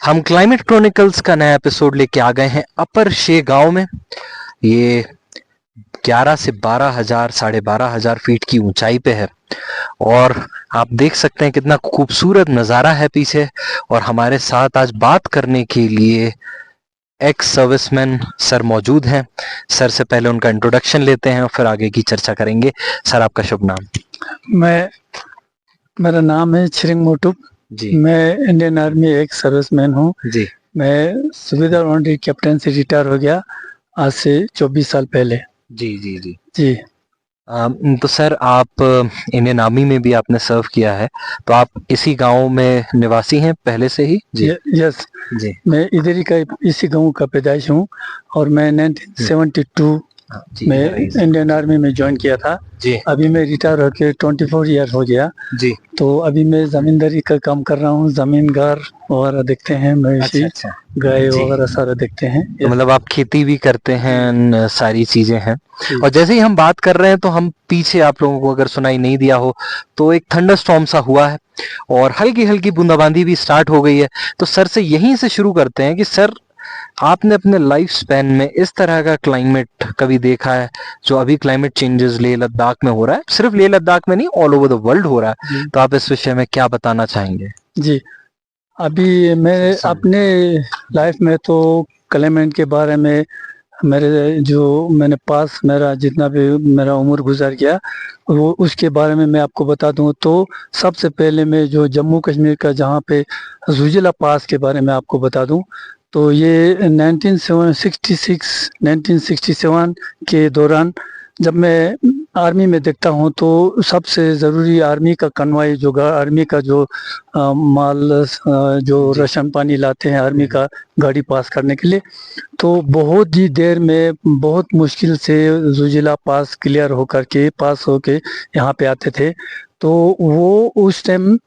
हम climate chronicles का नया एपिसोड लेके आ गए हैं अपर शे गांव में। ये 11 से 12,000 12,500 फीट की ऊंचाई पे है और आप देख सकते हैं कितना खूबसूरत नज़ारा है पीछे। और हमारे साथ आज बात करने के लिए एक्स सर्विसमैन सर मौजूद हैं। सर से पहले उनका इंट्रोडक्शन लेते हैं और फिर आगे की चर्चा करेंगे। सर, आपका शुभ नाम? मैं मेरा नाम है छिरिंग मोटुप जी मैं इंडियन आर्मी एक सर्विसमैन हूँ। जी मैं सुबेदार ऑनरी कैप्टन से रिटायर हो गया आज से 24 साल पहले। जी जी जी जी तो सर, आप इंडियन आर्मी में भी आपने सर्व किया है, तो आप इसी गांव में निवासी हैं पहले से ही? जी यस, जी मैं इधर ही का इसी गांव का पैदाइश हूँ और मैं 1972 जी में इंडियन आर्मी में ज्वाइन किया था। जी अभी मैं रिटायर होकर 24 ईयर हो गया। जी। तो अभी मैं जमींदारी का काम कर रहा हूँ, जमीन घर वगैरह देखते हैं, मवेशी अच्छा गाय जी। वगैरह सारा देखते हैं। तो मतलब आप खेती भी करते हैं, सारी चीजें हैं। और जैसे ही हम बात कर रहे हैं तो हम पीछे, आप लोगों को अगर सुनाई नहीं दिया हो तो एक थंडर स्टॉर्म सा हुआ है और हल्की हल्की बूंदाबांदी भी स्टार्ट हो गई है। तो सर से यहीं से शुरू करते हैं कि सर, आपने अपने लाइफ स्पैन में इस तरह का क्लाइमेट कभी देखा है जो अभी क्लाइमेट चेंजेस लेह लद्दाख में हो रहा है? सिर्फ लेह लद्दाख में नहीं, ऑल ओवर द वर्ल्ड हो रहा है। तो आप इस विषय में क्या बताना चाहेंगे? जी, अभी मैं अपने लाइफ में तो क्लाइमेट के बारे में मेरे जो मैंने पास मेरा जितना भी मेरा उम्र गुजर गया वो उसके बारे में मैं आपको बता दूं तो सबसे पहले मैं जो जम्मू कश्मीर का जहाँ पे जुजिला पास के बारे में आपको बता दूं। तो ये 1967 के दौरान जब मैं आर्मी में देखता हूँ तो सबसे ज़रूरी आर्मी का कन्वॉय जो आर्मी का जो माल जो राशन पानी लाते हैं आर्मी का गाड़ी पास करने के लिए, तो बहुत ही देर में बहुत मुश्किल से जुजिला पास क्लियर होकर के पास होके यहाँ पे आते थे। तो वो उस टाइम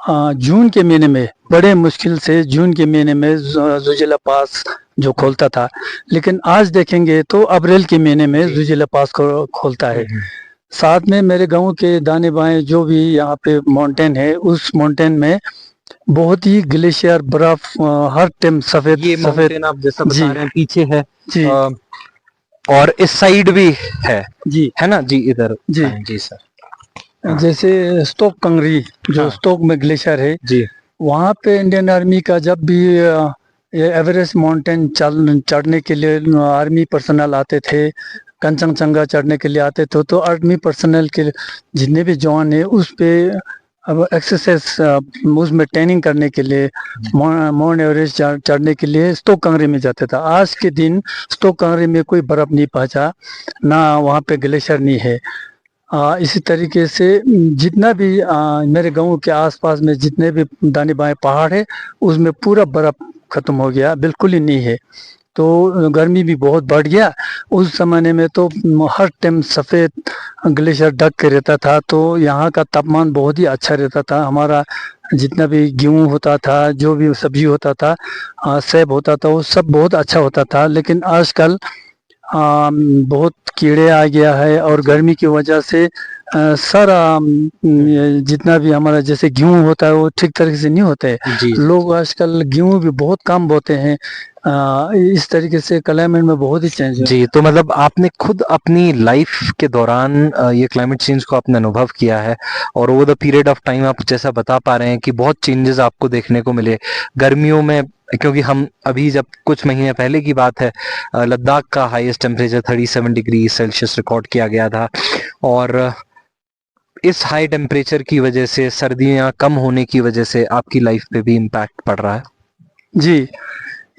जून के महीने में बड़े मुश्किल से जून के महीने में जुजिला पास जो खोलता था, लेकिन आज देखेंगे तो अप्रैल के महीने में जुजिला पास को खोलता है। साथ में मेरे गांव के दाने बाएं जो भी यहाँ पे माउंटेन है उस माउंटेन में बहुत ही ग्लेशियर बर्फ हर टाइम सफेद ये सफेद माउंटेन आप जैसा बता रहे हैं पीछे है। जी और इस साइड भी जी है ना जी? इधर जी जी सर। जैसे स्टोक कंगरी जो स्टोक में ग्लेशियर है जी वहाँ पे इंडियन आर्मी का जब भी ये एवरेस्ट माउंटेन चढ़ने के लिए आर्मी पर्सनल आते थे, कंचनजंगा चढ़ने के लिए आते थे, तो आर्मी पर्सनल के जितने भी जवान है उस पे अब एक्सरसाइज उसमें ट्रेनिंग करने के लिए माउंट एवरेस्ट चढ़ने के लिए स्टोक कंगरी में जाते था। आज के दिन स्टोक कंगरी में कोई बर्फ नहीं पहुंचा, ना वहाँ पे ग्लेशियर नहीं है। इसी तरीके से जितना भी मेरे गांव के आसपास में जितने भी दाने बाएं पहाड़ है उसमें पूरा बर्फ खत्म हो गया, बिल्कुल ही नहीं है। तो गर्मी भी बहुत बढ़ गया। उस जमाने में तो हर टाइम सफ़ेद ग्लेशियर ढक के रहता था, तो यहाँ का तापमान बहुत ही अच्छा रहता था। हमारा जितना भी गेहूँ होता था, जो भी सब्जी होता था, सेब होता था, वो सब बहुत अच्छा होता था। लेकिन आजकल बहुत कीड़े आ गया है और गर्मी की वजह से सारा जितना भी हमारा जैसे गेहूँ होता है वो ठीक तरीके से नहीं होते हैं। लोग आजकल गेहूँ भी बहुत कम बोते हैं। इस तरीके से क्लाइमेट में बहुत ही चेंज है। जी। तो मतलब आपने खुद अपनी लाइफ के दौरान ये क्लाइमेट चेंज को आपने अनुभव किया है और over the period of time आप जैसा बता पा रहे हैं कि बहुत चेंजेस आपको देखने को मिले गर्मियों में। क्योंकि हम अभी, जब कुछ महीने पहले की बात है, लद्दाख का highest temperature 37 degree Celsius record किया गया था। और इस हाई टेम्परेचर की वजह से, सर्दियां कम होने की वजह से आपकी लाइफ पे भी इम्पैक्ट पड़ रहा है? जी,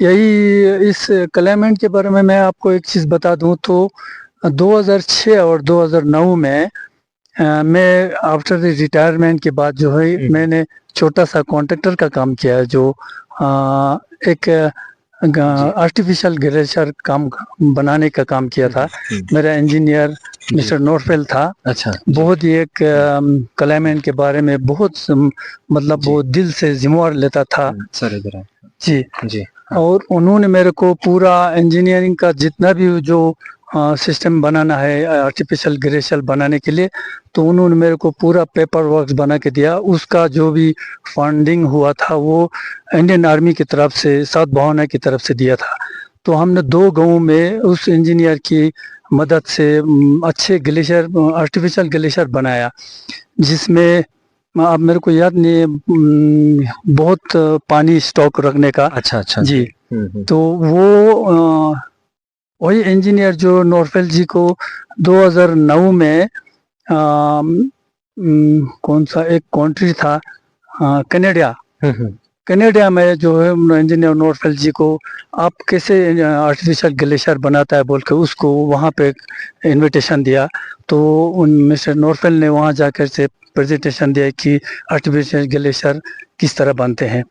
यही इस क्लाइमेट के बारे में मैं आपको एक चीज़ बता दूं तो 2006 और 2009 में मैं आफ्टर रिटायरमेंट के बाद जो है मैंने छोटा सा कॉन्ट्रैक्टर का काम किया है, जो एक आर्टिफिशियल ग्लेशियर काम बनाने का काम किया था। मेरा इंजीनियर मिस्टर नोरफेल था। अच्छा। बहुत ही एक क्लाइमेट के बारे में बहुत मतलब वो दिल से जिम्मेवार लेता था। सर इधर जी जी। और उन्होंने मेरे को पूरा इंजीनियरिंग का जितना भी जो सिस्टम बनाना है आर्टिफिशियल ग्लेशियर बनाने के लिए, तो उन्होंने मेरे को पूरा पेपर वर्क बना के दिया। उसका जो भी फंडिंग हुआ था वो इंडियन आर्मी की तरफ से, साउथ भावना की तरफ से दिया था। तो हमने 2 गाँव में उस इंजीनियर की मदद से अच्छे ग्लेशियर, आर्टिफिशियल ग्लेशियर बनाया, जिसमें अब मेरे को याद नहीं है, बहुत पानी स्टॉक रखने का। अच्छा अच्छा जी। हम्म। तो वो वही इंजीनियर जो नॉरफेल जी को 2009 में कौन सा एक कंट्री था, कनाडा, कनाडा में जो है इंजीनियर नॉरफेल जी को आप कैसे आर्टिफिशियल ग्लेशियर बनाता है बोल के उसको वहाँ पे इनविटेशन दिया। तो उन मिस्टर नॉरफेल ने वहाँ जाकर से प्रेजेंटेशन दिया कि आर्टिफिशियल ग्लेशियर किस तरह बनते हैं।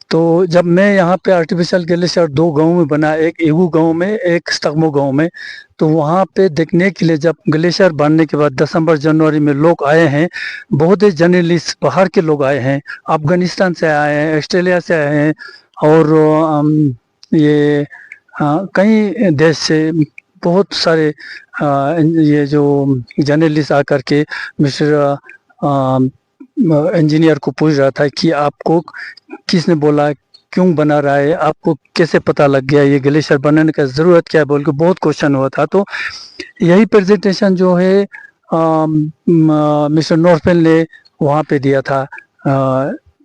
तो जब मैं यहाँ पे आर्टिफिशियल ग्लेशियर 2 गाँव में बना, एक इगू गाँव में, एक स्तगमो गाँव में, तो वहाँ पे देखने के लिए जब ग्लेशियर बनने के बाद दिसंबर जनवरी में लोग आए हैं, बहुत ही जर्नलिस्ट बाहर के लोग आए हैं, अफगानिस्तान से आए हैं, ऑस्ट्रेलिया से आए हैं, और ये कई देश से बहुत सारे ये जो जर्नलिस्ट आकर के मिस्टर इंजीनियर को पूछ रहा था कि आपको किसने बोला, क्यों बना रहा है, आपको कैसे पता लग गया ये ग्लेशियर बनाने का ज़रूरत क्या है बोल के बहुत क्वेश्चन हुआ था। तो यही प्रेजेंटेशन जो है मिस्टर नॉरफेल ने वहाँ पे दिया था,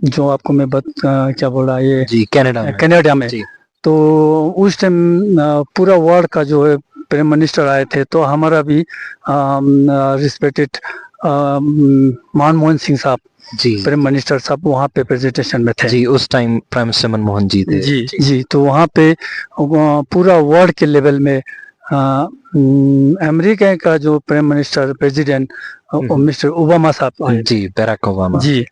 जो आपको मैं क्या बोला, ये जी कनाडा में। तो उस टाइम पूरा वर्ल्ड का जो है प्राइम मिनिस्टर आए थे, तो हमारा भी रिस्पेक्टेड मनमोहन सिंह साहब, जी प्राइम मिनिस्टर साहब वहाँ पे प्रेजेंटेशन में थे। जी, उस टाइम प्राइम मिनिस्टर मनमोहन जी थे। जी जी। तो वहाँ पे पूरा वर्ल्ड के लेवल में अमेरिका का जो prime minister, president mister Obama साहब आए, जी, बराक ओबामा जी।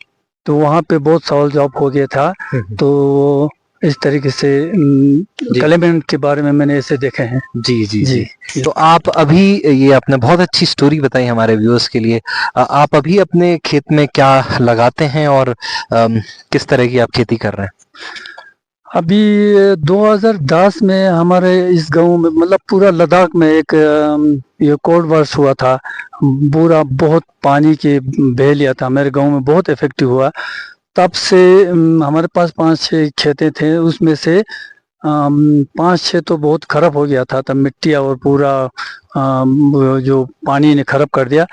तो वहाँ पे बहुत सवाल जवाब हो गया था। तो इस तरीके से क्लेमेंट के बारे में मैंने ऐसे देखे हैं। जी जी जी। तो आप अभी, ये आपने बहुत अच्छी स्टोरी बताई हमारे व्यूअर्स के लिए। आप अभी अपने खेत में क्या लगाते हैं और किस तरह की आप खेती कर रहे हैं? अभी 2010 में हमारे इस गांव में, मतलब पूरा लद्दाख में एक ये कोल्ड वर्ष हुआ था, पूरा बहुत पानी के बह लिया था, मेरे गांव में बहुत इफेक्टिव हुआ। तब से हमारे पास 5-6 खेतें थे, उसमें से 5-6 तो बहुत खराब हो गया था, तब मिट्टी और पूरा जो पानी ने खराब कर दिया।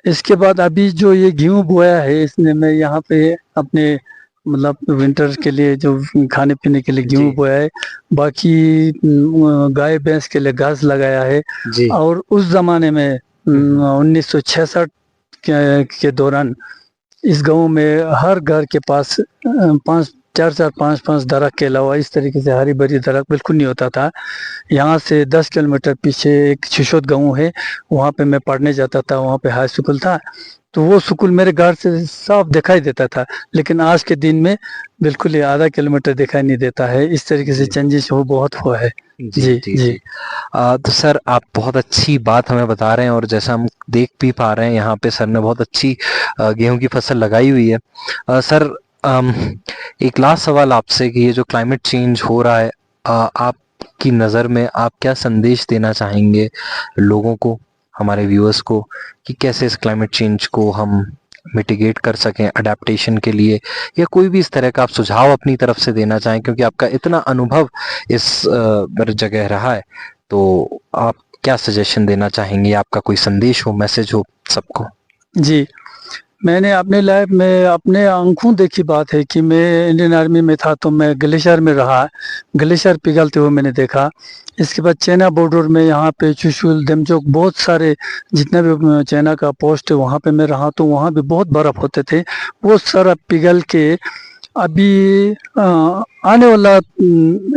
इसके बाद अभी जो ये गेहूँ बोया है, इसने मैं यहाँ पे अपने मतलब विंटर के लिए जो खाने पीने के लिए गेहूँ बोया है, बाकी गाय भैंस के लिए घास लगाया है। और उस जमाने में 1966 के दौरान इस गांव में हर घर के पास 5 दरख्त के अलावा इस तरीके से हरी भरी दरख्त बिल्कुल नहीं होता था। यहाँ से 10 किलोमीटर पीछे एक छिशोद गांव है, वहाँ पे मैं पढ़ने जाता था, वहाँ पे हाई स्कूल था। तो वो स्कूल मेरे घर से साफ दिखाई देता था, लेकिन आज के दिन में बिल्कुल ही आधा किलोमीटर दिखाई नहीं देता है। इस तरीके से चेंजेस हो बहुत हुआ है। जी जी। तो सर, आप बहुत अच्छी बात हमें बता रहे हैं, और जैसा हम देख भी पा रहे हैं यहाँ पे सर ने बहुत अच्छी गेहूं की फसल लगाई हुई है। सर, एक लास्ट सवाल आपसे कि ये जो क्लाइमेट चेंज हो रहा है, आपकी नज़र में आप क्या संदेश देना चाहेंगे लोगों को, हमारे व्यूअर्स को, कि कैसे इस क्लाइमेट चेंज को हम मिटिगेट कर सकें अडेप्टेशन के लिए, या कोई भी इस तरह का आप सुझाव अपनी तरफ से देना चाहें, क्योंकि आपका इतना अनुभव इस जगह रहा है, तो आप क्या सजेशन देना चाहेंगे, आपका कोई संदेश हो, मैसेज हो सबको? जी, मैंने अपने लाइफ में अपने आंखों देखी बात है कि मैं इंडियन आर्मी में था, तो मैं ग्लेशियर में रहा, ग्लेशियर पिघलते हुए मैंने देखा। इसके बाद चाइना बॉर्डर में यहाँ पे चुशुल, देमचोक, बहुत सारे जितना भी चाइना का पोस्ट है वहाँ पे मैं रहा, तो वहाँ भी बहुत बर्फ़ होते थे, वो सारा पिघल के अभी आने वाला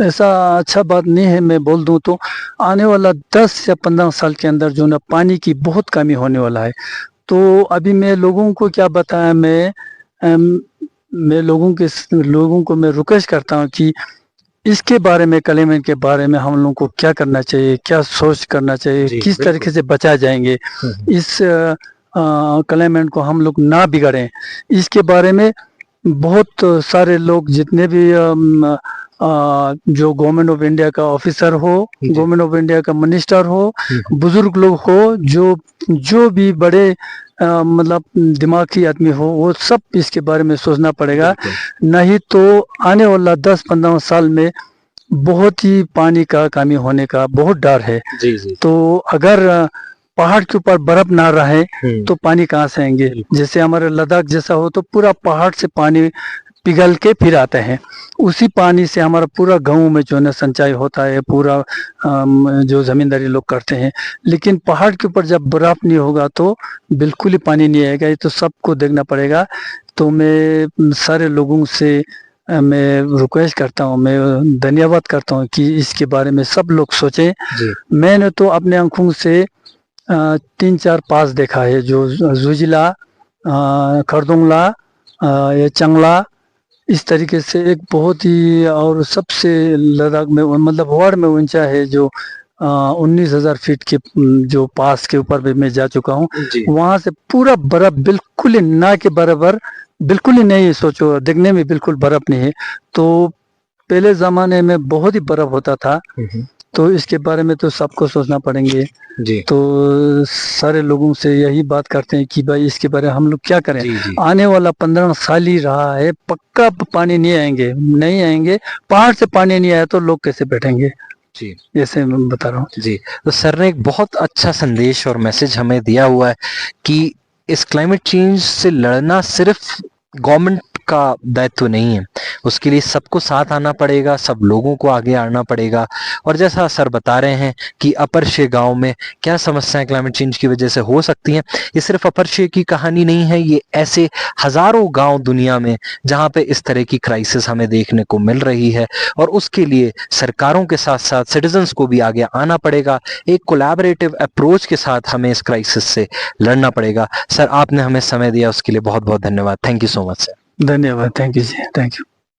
ऐसा अच्छा बात नहीं है मैं बोल दूं तो, आने वाला 10 या 15 साल के अंदर जो ना पानी की बहुत कमी होने वाला है। तो अभी मैं लोगों को क्या बताया, मैं लोगों को मैं रिक्वेस्ट करता हूँ कि इसके बारे में, क्लाइमेट के बारे में हम लोगों को क्या करना चाहिए, क्या सोच करना चाहिए, किस तरीके से बचा जाएंगे, इस क्लाइमेट को हम लोग ना बिगाड़ें। इसके बारे में बहुत सारे लोग जितने भी जो गवर्नमेंट ऑफ इंडिया का ऑफिसर हो, जी। गवर्नमेंट ऑफ इंडिया का मिनिस्टर हो, हम्म। बुजुर्ग लोग हो, जो भी बड़े मतलब दिमागी आदमी हो, वो सब इसके बारे में सोचना पड़ेगा। बिल्कुल। नहीं तो आने वाला 10-15 साल में बहुत ही पानी का कमी होने का बहुत डर है। जी जी। तो अगर पहाड़ के ऊपर बर्फ ना रहे हम्म। तो पानी कहाँ से आएंगे? बिल्कुल। जैसे हमारे लद्दाख जैसा हो तो पूरा पहाड़ से पानी पिघल के फिर आते हैं, उसी पानी से हमारा पूरा गाँव में जो है ना सिंचाई होता है, पूरा जो जमींदारी लोग करते हैं। लेकिन पहाड़ के ऊपर जब बर्फ नहीं होगा तो बिल्कुल ही पानी नहीं आएगा, ये तो सबको देखना पड़ेगा। तो मैं सारे लोगों से मैं रिक्वेस्ट करता हूँ, मैं धन्यवाद करता हूँ कि इसके बारे में सब लोग सोचें। जी। मैंने तो अपने आंखों से 3-4 पास देखा है, जो जुजिला, खरदुंगला, ये चंगला, इस तरीके से एक बहुत ही, और सबसे लद्दाख में मतलब वर्ल्ड में ऊंचा है जो 19,000 फीट के जो पास के ऊपर भी मैं जा चुका हूँ। जी। वहां से पूरा बर्फ बिल्कुल ही ना के बराबर, बिल्कुल ही नहीं, सोचो देखने में बिल्कुल बर्फ नहीं है। तो पहले जमाने में बहुत ही बर्फ होता था, तो इसके बारे में तो सबको सोचना पड़ेंगे। जी। तो सारे लोगों से यही बात करते हैं कि भाई इसके बारे में हम लोग क्या करें। जी जी। आने वाला 15 साल ही रहा है, पक्का पानी नहीं आएंगे। पहाड़ से पानी नहीं आया तो लोग कैसे बैठेंगे? जी। जैसे मैं बता रहा हूँ। जी। तो सर ने एक बहुत अच्छा संदेश और मैसेज हमें दिया हुआ है कि इस क्लाइमेट चेंज से लड़ना सिर्फ गवर्नमेंट का दायित्व नहीं है, उसके लिए सबको साथ आना पड़ेगा, सब लोगों को आगे आना पड़ेगा। और जैसा सर बता रहे हैं कि अपर शे गांव में क्या समस्याएं क्लाइमेट चेंज की वजह से हो सकती हैं, ये सिर्फ अपर शे की कहानी नहीं है, ये ऐसे हजारों गांव दुनिया में जहां पे इस तरह की क्राइसिस हमें देखने को मिल रही है। और उसके लिए सरकारों के साथ साथ सिटीजन्स को भी आगे आना पड़ेगा, एक कोलैबोरेटिव अप्रोच के साथ हमें इस क्राइसिस से लड़ना पड़ेगा। सर, आपने हमें समय दिया उसके लिए बहुत बहुत धन्यवाद। Thank you so much sir. धन्यवाद। थैंक यू जी, थैंक यू।